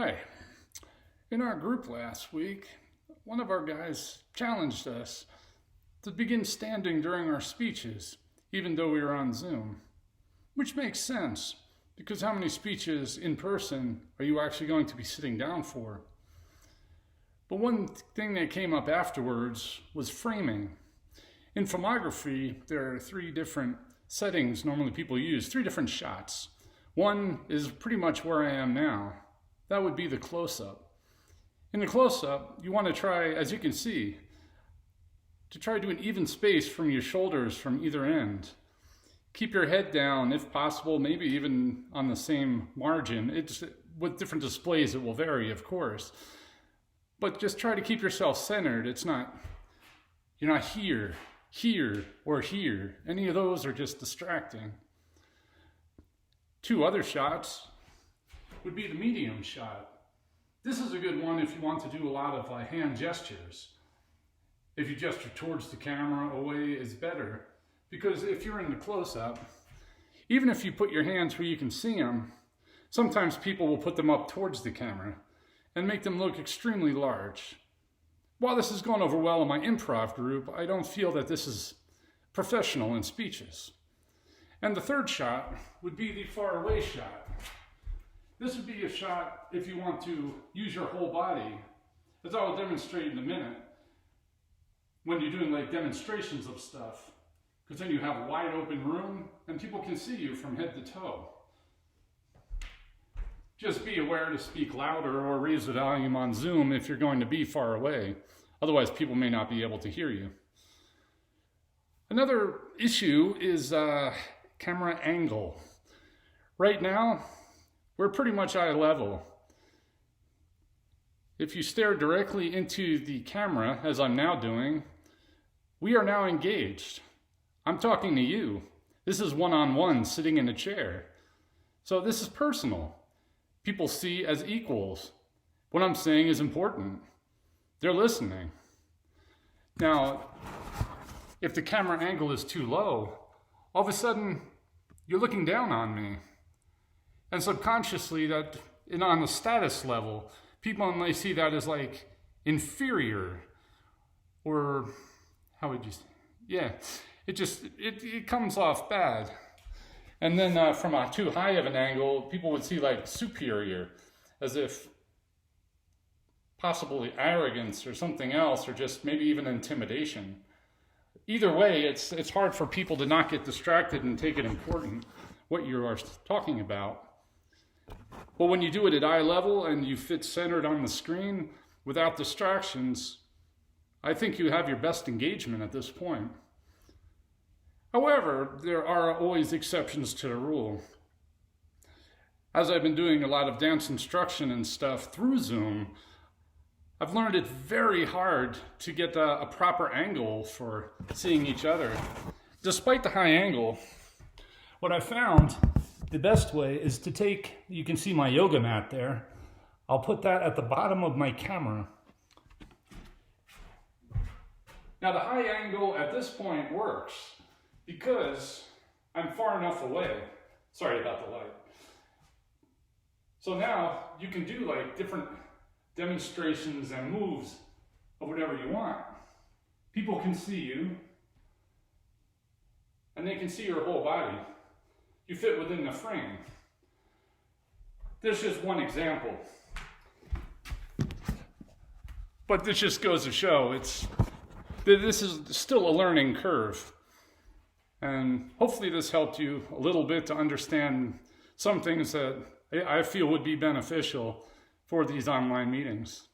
Hi. In our group last week, one of our guys challenged us to begin standing during our speeches, even though we were on Zoom. Which makes sense, because how many speeches in person are you actually going to be sitting down for? But one thing that came up afterwards was framing. In filmography, there are three different settings normally people use, three different shots. One is pretty much where I am now. That would be the close-up. In the close-up, you want to try, as you can see, to try to do an even space from your shoulders from either end. Keep your head down, if possible, maybe even on the same margin. With different displays, it will vary, of course. But just try to keep yourself centered. You're not here, or here. Any of those are just distracting. Two other shots would be the medium shot. This is a good one if you want to do a lot of hand gestures. If you gesture towards the camera, away is better. Because if you're in the close-up, even if you put your hands where you can see them, sometimes people will put them up towards the camera and make them look extremely large. While this has gone over well in my improv group, I don't feel that this is professional in speeches. And the third shot would be the far away shot. This would be a shot if you want to use your whole body, as I will demonstrate in a minute, when you're doing like demonstrations of stuff, because then you have a wide open room and people can see you from head to toe. Just be aware to speak louder or raise the volume on Zoom if you're going to be far away. Otherwise, people may not be able to hear you. Another issue is camera angle. Right now, we're pretty much eye level. If you stare directly into the camera, as I'm now doing, we are now engaged. I'm talking to you. This is one-on-one sitting in a chair. So this is personal. People see as equals. What I'm saying is important. They're listening. Now, if the camera angle is too low, all of a sudden, you're looking down on me. And subconsciously, on the status level, people may see that as like inferior, or how would you say? Yeah, it comes off bad. And then from a too high of an angle, people would see like superior, as if possibly arrogance or something else, or just maybe even intimidation. Either way, it's hard for people to not get distracted and take it important what you are talking about. But when you do it at eye level and you fit centered on the screen without distractions, I think you have your best engagement at this point. However, there are always exceptions to the rule. As I've been doing a lot of dance instruction and stuff through Zoom, I've learned it's very hard to get a proper angle for seeing each other. Despite the high angle, what I found the best way is to take, you can see my yoga mat there, I'll put that at the bottom of my camera. Now the high angle at this point works because I'm far enough away. Sorry about the light. So now you can do like different demonstrations and moves of whatever you want. People can see you and they can see your whole body. You fit within the frame. There's just one example. But this just goes to show this is still a learning curve. And hopefully this helped you a little bit to understand some things that I feel would be beneficial for these online meetings.